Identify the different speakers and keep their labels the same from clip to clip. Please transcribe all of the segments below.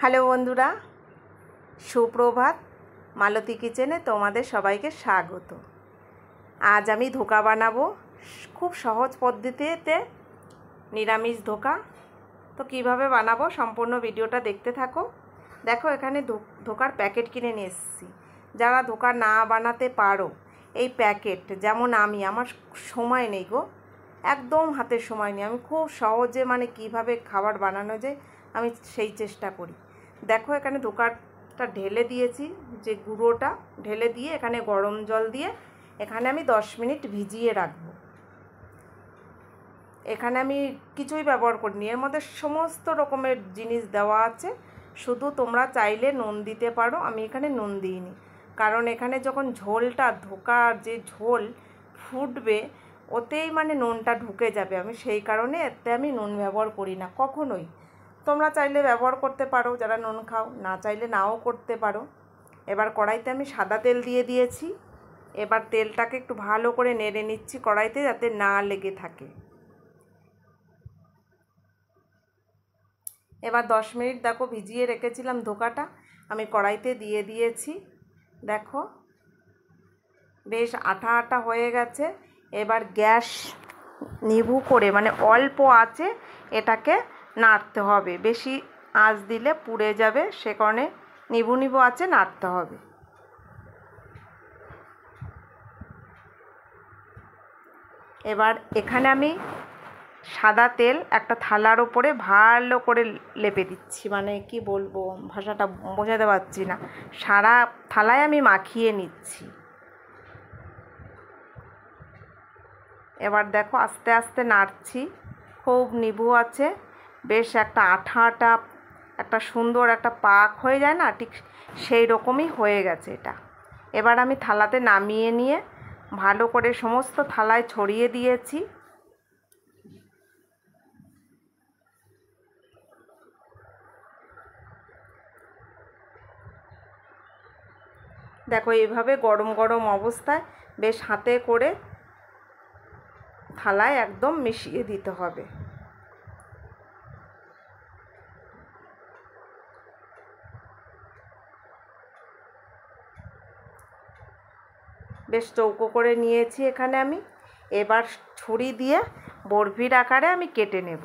Speaker 1: Hello বন্ধুরা, সুপ্রভাত। মালতী কিচেনে তোমাদের সবাইকে স্বাগত। আজ আমি ধোকা বানাবো খুব সহজ পদ্ধতিতে, নিরামিষ ধোকা। তো কিভাবে বানাবো সম্পূর্ণ ভিডিওটা দেখতে থাকো। দেখো, এখানে ধোকার প্যাকেট কিনে নিয়ে এসেছি। যারা ধোকা না বানাতে পারো, এই প্যাকেট, যেমন আমার সময় নেই গো, একদম হাতের সময় নেই। আমি খুব সহজে কিভাবে খাবার বানানো যায় আমি সেই চেষ্টা করি। দেখো, এখানে ধোকাটা ঢেলে দিয়েছি, যে গুঁড়োটা ঢেলে দিয়ে এখানে গরম জল দিয়ে এখানে আমি 10 মিনিট ভিজিয়ে রাখবো। এখানে আমি কিছুই ব্যবহার করিনি, এর মধ্যে সমস্ত রকমের জিনিস দেওয়া আছে। শুধু তোমরা চাইলে নুন দিতে পারো, আমি এখানে নুন দিইনি, কারণ এখানে যখন ঝোলটা, ধোকার যে ঝোল ফুটবে, ওতেই নুনটা ঢুকে যাবে। আমি সেই কারণে এতে আমি নুন ব্যবহার করি না কখনোই। তোমরা চাইলে ব্যবহার করতে পারো, যারা নুন খাও, না চাইলে নাও করতে পারো। এবার কড়াইতে আমি সাদা তেল দিয়ে দিয়েছি। এবার তেলটাকে একটু ভালো করে নেড়ে নিচ্ছি কড়াইতে, যাতে না লেগে থাকে। এবার 10 মিনিট দেখো ভিজিয়ে রেখেছিলাম ধোকাটা, আমি কড়াইতে দিয়ে দিয়েছি। দেখো বেশ আঠা আঠা হয়ে গেছে। এবার গ্যাস নিভু করে, অল্প আঁচে এটাকে নাড়তে হবে। বেশি আঁচ দিলে পুড়ে যাবে, সে কারণে নিভু নিভু আঁচে নাড়তে হবে। এবার এখানে আমি সাদা তেল একটা থালার ওপরে ভালো করে লেপে দিচ্ছি, কি বলবো, ভাষাটা বোঝাতে পারছি না। সারা থালায় আমি মাখিয়ে নিচ্ছি। এবার দেখো আস্তে আস্তে নাড়ছি, খুব নিভু আছে, বেশ একটা আঠা আঠা, একটা সুন্দর একটা পাক হয়ে যায় না, ঠিক সেই রকমই হয়ে গেছে এটা। এবার আমি থালাতে নামিয়ে নিয়ে ভালো করে সমস্ত থালায় ছড়িয়ে দিয়েছি। দেখো এইভাবে গরম গরম অবস্থায় বেশ হাতে করে থালায় একদম মিশিয়ে দিতে হবে। বেশ চৌকো করে নিয়েছি এখানে আমি। এবার ছুরি দিয়ে বরফির আকারে আমি কেটে নেব।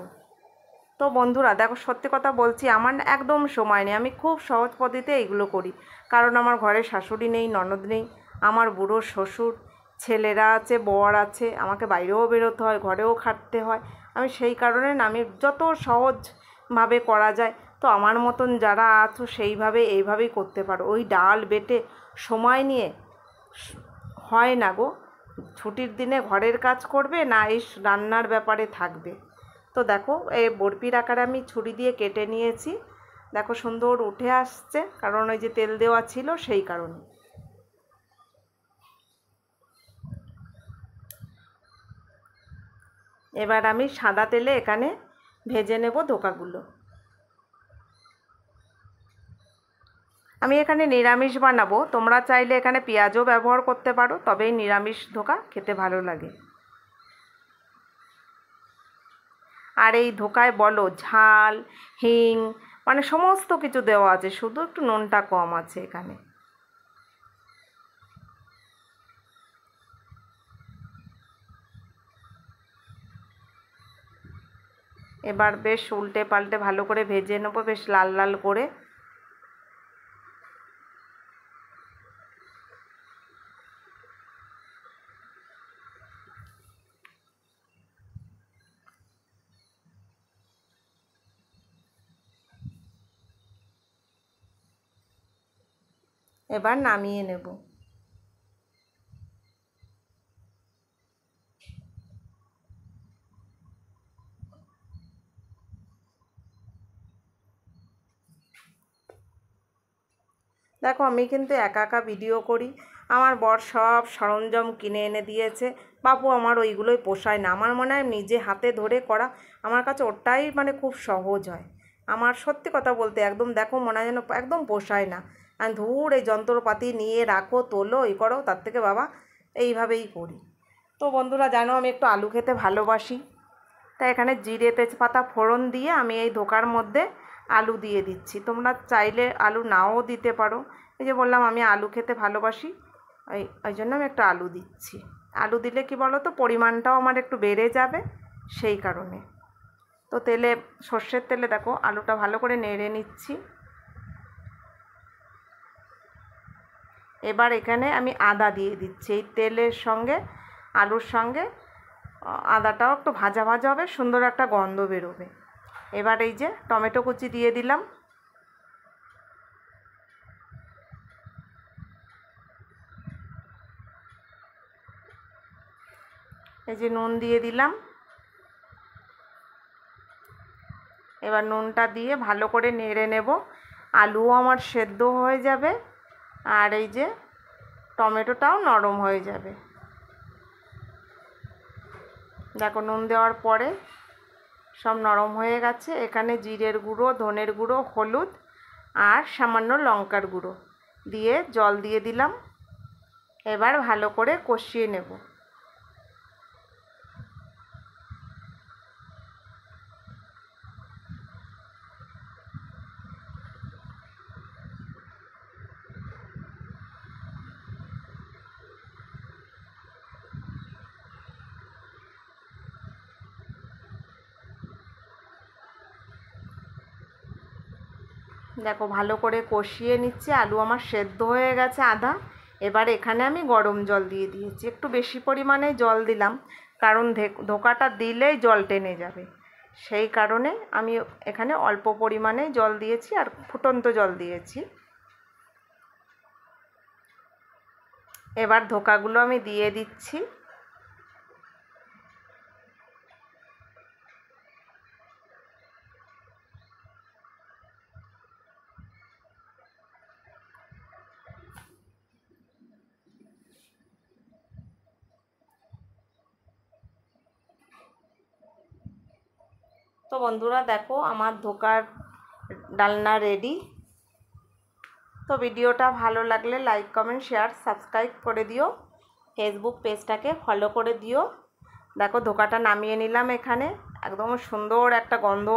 Speaker 1: তো বন্ধুরা দেখো, সত্যি কথা বলছি, আমার একদম সময় নেই। আমি খুব সহজ পদ্ধতিতে এইগুলো করি, কারণ আমার ঘরে শাশুড়ি নেই, ননদ নেই, আমার বুড়ো শ্বশুর, ছেলেরা আছে, বর আছে, আমাকে বাইরেও বেরোতে হয়, ঘরেও খাটতে হয়। আমি সেই কারণে আমি যত সহজভাবে করা যায়, তো আমার মতন যারা আছো সেইভাবে এইভাবেই করতে পারো। ওই ডাল বেটে সময় নিয়ে হয় না গো। ছুটির দিনে ঘরের কাজ করবে না এই রান্নার ব্যাপারে থাকবে। তো দেখো, এই বরফির আকারে আমি ছুরি দিয়ে কেটে নিয়েছি। দেখো সুন্দর উঠে আসছে, কারণ ওই যে তেল দেওয়া ছিল সেই কারণে। এবার আমি সাদা তেলে এখানে ভেজে নেব ধোকাগুলো। আমি এখানে নিরামিষ বানাবো, তোমরা চাইলে এখানে পেঁয়াজও ব্যবহার করতে পারো, তবেই নিরামিষ ধোকা খেতে ভালো লাগে। আর এই ধোকায় বলো ঝাল, হিং, সমস্ত কিছু দেওয়া আছে, শুধু একটু নুনটা কম আছে এখানে। এবার বেশ উল্টে পাল্টে ভালো করে ভেজে নেবো, বেশ লাল লাল করে। এবার নামিয়ে নেব। দেখো, আমি কিন্তু একা একা ভিডিও করি, আমার বর সব সরঞ্জাম কিনে এনে দিয়েছে। বাবু আমার ওইগুলোই পোষায় না। আমার মনে হয় নিজে হাতে ধরে করা আমার কাছে ওটাই খুব সহজ হয়। আমার সত্যি কথা বলতে একদম দেখো মনে হয় যেন একদম পোষায় না। আমি ধুর এই যন্ত্রপাতি নিয়ে রাখো, তোলো, এই করো, তার থেকে বাবা এইভাবেই করি। তো বন্ধুরা জানো, আমি একটু আলু খেতে ভালোবাসি, তাই এখানে জিরে তেজপাতা ফোড়ন দিয়ে আমি এই ধোকার মধ্যে আলু দিয়ে দিচ্ছি। তোমরা চাইলে আলু নাও দিতে পারো, এই যে বললাম আমি আলু খেতে ভালোবাসি, ওই জন্য আমি একটা আলু দিচ্ছি। আলু দিলে কি বলো তো, পরিমাণটাও আমার একটু বেড়ে যাবে, সেই কারণে। তো তেলে, সর্ষের তেলে দেখো আলুটা ভালো করে নেড়ে নিচ্ছি। এবার এখানে আমি আদা দিয়ে দিচ্ছি। এই তেলের সঙ্গে, আলুর সঙ্গে আদাটাও একটু ভাজা ভাজা হবে, সুন্দর একটা গন্ধ বেরোবে। এবার এই যে টমেটো কুচি দিয়ে দিলাম। এই যে নুন দিয়ে দিলাম। এবার নুনটা দিয়ে ভালো করে নেড়ে নেব। আলুও আমার সেদ্ধ হয়ে যাবে, আর এই যে টমেটোটাও নরম হয়ে যাবে। দেখো নুন দেওয়ার পরে সব নরম হয়ে গেছে। এখানে জিরের গুঁড়ো, ধনের গুঁড়ো, হলুদ আর সামান্য লঙ্কার গুঁড়ো দিয়ে জল দিয়ে দিলাম। এবার ভালো করে কষিয়ে নেব। দেখো ভালো করে কষিয়ে নিচ্ছি। আলু আমার সেদ্ধ হয়ে গেছে আধা। এবার এখানে আমি গরম জল দিয়ে দিয়েছি। একটু বেশি পরিমাণে জল দিলাম, কারণ ধোকাটা দিলেই জল টেনে যাবে, সেই কারণে আমি এখানে অল্প পরিমাণে জল দিয়েছি, আর ফুটন্ত জল দিয়েছি। এবার ধোকাগুলো আমি দিয়ে দিচ্ছি। তো বন্ধুরা দেখো আমার ধোকার ডালনা রেডি। তো ভিডিওটা ভালো লাগলে লাইক, কমেন্ট, শেয়ার, সাবস্ক্রাইব করে দিও। ফেসবুক পেজটাকে ফলো করে দিও। দেখো ধোকাটা নামিয়ে নিলাম। এখানে একদম সুন্দর একটা গন্ধ